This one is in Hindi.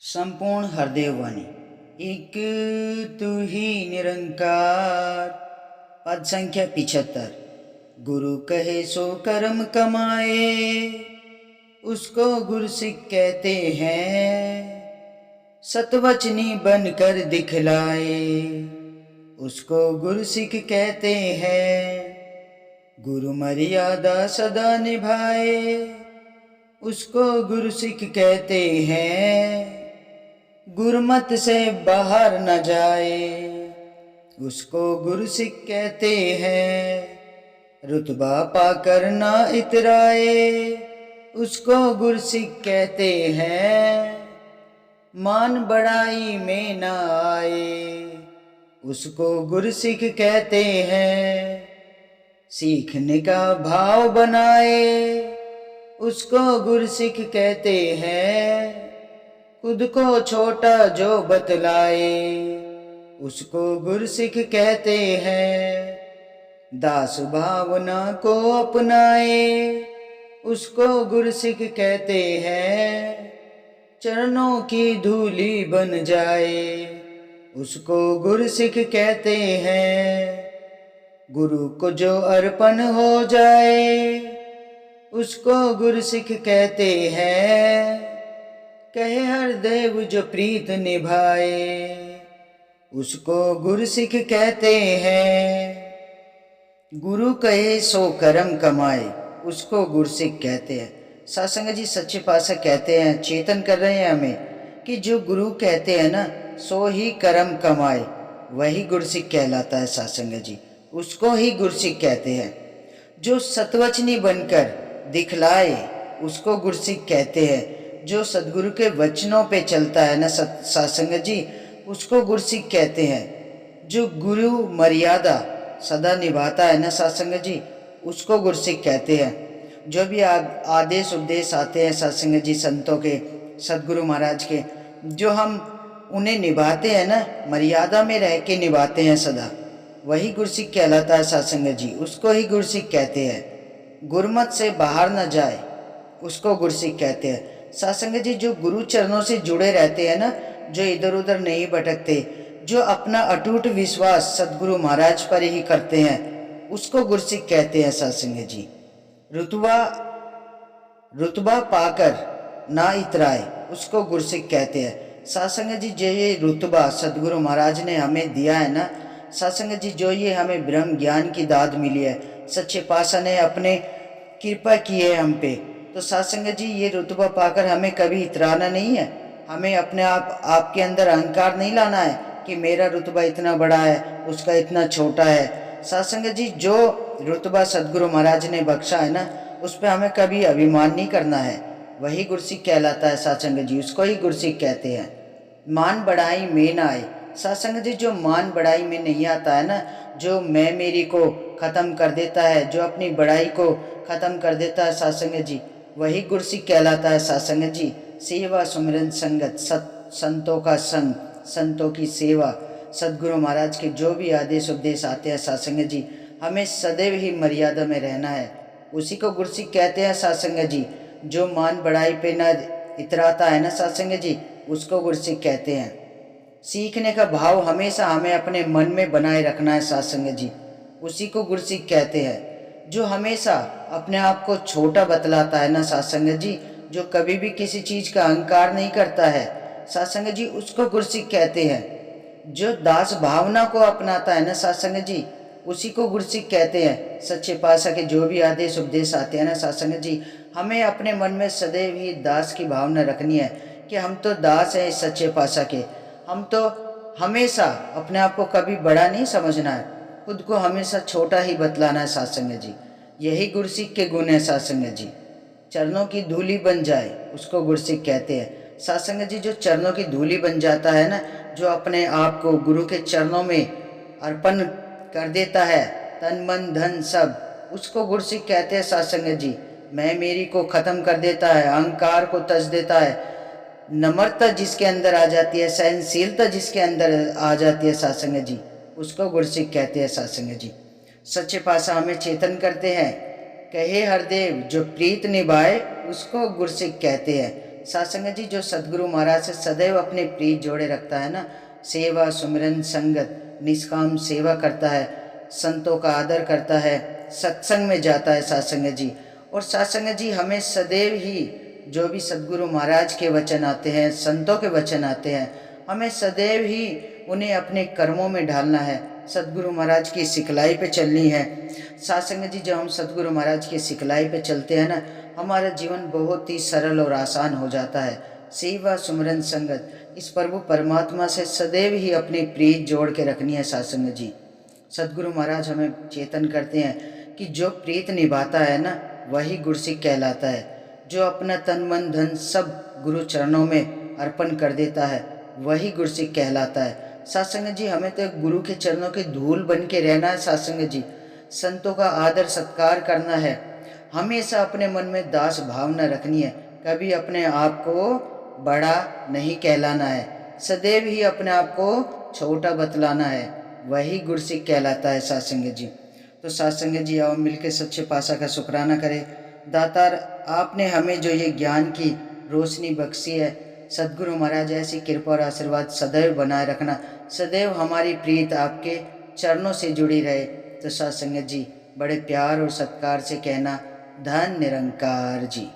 संपूर्ण हरदेव वाणी। एक तू ही निरंकार। पद संख्या 75। गुरु कहे सो कर्म कमाए, उसको गुरसिक कहते हैं। सतवचनी बनकर दिखलाए, उसको गुरसिक कहते हैं। गुरु मर्यादा सदा निभाए, उसको गुरसिक कहते हैं। गुरमत से बाहर न जाए, उसको गुरसिक कहते हैं। रुतबा पाकर ना इतराए, उसको गुरसिक कहते हैं। मान बढ़ाई में न आए, उसको गुरसिक कहते हैं। सीखने का भाव बनाए, उसको गुरसिक कहते हैं। खुद को छोटा जो बतलाए, उसको गुरसिक कहते हैं। दास भावना को अपनाए, उसको गुरसिक कहते हैं। चरणों की धूली बन जाए, उसको गुरसिक कहते हैं। गुरु को जो अर्पण हो जाए, उसको गुरसिक कहते हैं। कहे हर देव जो प्रीत निभाए, उसको गुरसिक कहते हैं। गुरु कहे सो कर्म कमाए, उसको गुरसिक कहते हैं। सत्संग जी सच्चे पातशाह कहते हैं, चेतन कर रहे हैं हमें कि जो गुरु कहते हैं ना, सो ही कर्म कमाए, वही गुरसिक कहलाता है। सत्संग जी उसको ही गुरसिक कहते हैं। जो सतवचनी बनकर दिखलाए, उसको गुरसिक कहते हैं। जो सदगुरु के वचनों पे चलता है ना सत्संग जी, उसको गुरसिक कहते हैं। जो गुरु मर्यादा सदा निभाता है ना सत्संग जी, उसको गुरसिक कहते हैं। जो भी आदेश उपदेश आते हैं सत्संग जी संतों के, सदगुरु महाराज के, जो हम उन्हें निभाते हैं ना, मर्यादा में रह के निभाते हैं सदा, वही गुरसिक कहलाता है सत्संग जी। उसको ही गुरसिक कहते हैं। गुरमत से बाहर न जाए, उसको गुरसिक कहते हैं। सत्संग जी जो गुरु चरणों से जुड़े रहते हैं ना, जो इधर उधर नहीं भटकते, जो अपना अटूट विश्वास सदगुरु महाराज पर ही करते हैं, उसको गुरसिक कहते हैं सत्संग जी। रुतबा पाकर ना इतराए, उसको गुरसिक कहते हैं। सत्संग जी जो ये रुतबा सदगुरु महाराज ने हमें दिया है ना, सत्संग जी जो ये हमें ब्रह्म ज्ञान की दाद मिली है, सच्चे पातशाह ने अपने कृपा की है हम पे, तो सत्संग जी ये रुतबा पाकर हमें कभी इतराना नहीं है। हमें अपने आपके अंदर अहंकार नहीं लाना है कि मेरा रुतबा इतना बड़ा है, उसका इतना छोटा है। सत्संग जी जो रुतबा सदगुरु महाराज ने बख्शा है ना, उस पर हमें कभी अभिमान नहीं करना है। वही गुरसिक कहलाता है सत्संग जी, उसको ही गुरसिक कहते हैं। मान बढ़ाई में ना आए, सत्संग जी जो मान बढ़ाई में नहीं आता है ना, जो मैं मेरी को ख़त्म कर देता है, जो अपनी बड़ाई को ख़त्म कर देता है सत्संग जी, वही गुरसिक कहलाता है सत्संग जी। सेवा सुमिरन संगत, संतों का संग, संतों की सेवा, सदगुरु महाराज के जो भी आदेश उपदेश आते हैं सत्संग जी, हमें सदैव ही मर्यादा में रहना है, उसी को गुरसिक कहते हैं सत्संग जी। जो मान बढ़ाई पे न इतराता है ना सत्संग जी, उसको गुरसिक कहते हैं। सीखने का भाव हमेशा हमें अपने मन में बनाए रखना है सत्संग जी, उसी को गुरसिक कहते हैं। जो हमेशा अपने आप को छोटा बतलाता है ना सत्संग जी, जो कभी भी किसी चीज़ का अहंकार नहीं करता है सत्संग जी, उसको गुरसिक कहते हैं। जो दास भावना को अपनाता है ना सत्संग जी, उसी को गुरसिक कहते हैं। सच्चे पातशाह के जो भी आदेश उपदेश आते हैं ना सत्संग जी, हमें अपने मन में सदैव ही दास की भावना रखनी है कि हम तो दास हैं इस सच्चे पातशाह के। हम तो हमेशा अपने आप को कभी बड़ा नहीं समझना है, खुद को हमेशा छोटा ही बतलाना है सत्संग जी। यही गुरसिक के गुण है सत्संग जी। चरणों की धूली बन जाए, उसको गुरसिक कहते हैं। सत्संग जी जो चरणों की धूली बन जाता है ना, जो अपने आप को गुरु के चरणों में अर्पण कर देता है, तन मन धन सब, उसको गुरसिक कहते हैं सत्संग जी। मैं मेरी को ख़त्म कर देता है, अहंकार को तज देता है, नम्रता जिसके अंदर आ जाती है, सहनशीलता जिसके अंदर आ जाती है सत्संग जी, उसको गुरसिक कहते हैं सत्संग जी। सच्चे पातशाह हमें चेतन करते हैं, कहे हरदेव जो प्रीत निभाए, उसको गुरसिक कहते हैं। सासंगत जी, जो सदगुरु महाराज से सदैव अपने प्रीत जोड़े रखता है ना, सेवा सुमिरन संगत निष्काम सेवा करता है, संतों का आदर करता है, सत्संग में जाता है सासंगत जी। और सासंगत जी, हमें सदैव ही जो भी सदगुरु महाराज के वचन आते हैं, संतों के वचन आते हैं, हमें सदैव ही उन्हें अपने कर्मों में ढालना है, सदगुरु महाराज की सिखलाई पे चलनी है। सासंगत जी, जब हम सदगुरु महाराज की सिखलाई पे चलते हैं ना, हमारा जीवन बहुत ही सरल और आसान हो जाता है। सेवा सुमरन संगत, इस प्रभु परमात्मा से सदैव ही अपनी प्रीत जोड़ के रखनी है सासंगत जी। सदगुरु महाराज हमें चेतन करते हैं कि जो प्रीत निभाता है ना, वही गुरसिक कहलाता है। जो अपना तन मन धन सब गुरु चरणों में अर्पण कर देता है, वही गुरसिक कहलाता है। सासंगत जी, हमें तो गुरु के चरणों की धूल बन के रहना है सासंगत जी। संतों का आदर सत्कार करना है, हमेशा अपने मन में दास भावना रखनी है, कभी अपने आप को बड़ा नहीं कहलाना है, सदैव ही अपने आप को छोटा बतलाना है, वही गुरसिक कहलाता है सासंगत जी। तो सासंगत जी, आओ मिलकर सच्चे पासा का शुक्राना करें। दातार, आपने हमें जो ये ज्ञान की रोशनी बख्शी है, सदगुरु महाराज ऐसी कृपा और आशीर्वाद सदैव बनाए रखना, सदैव हमारी प्रीत आपके चरणों से जुड़ी रहे। तो सासंगत जी, बड़े प्यार और सत्कार से कहना, धन निरंकार जी।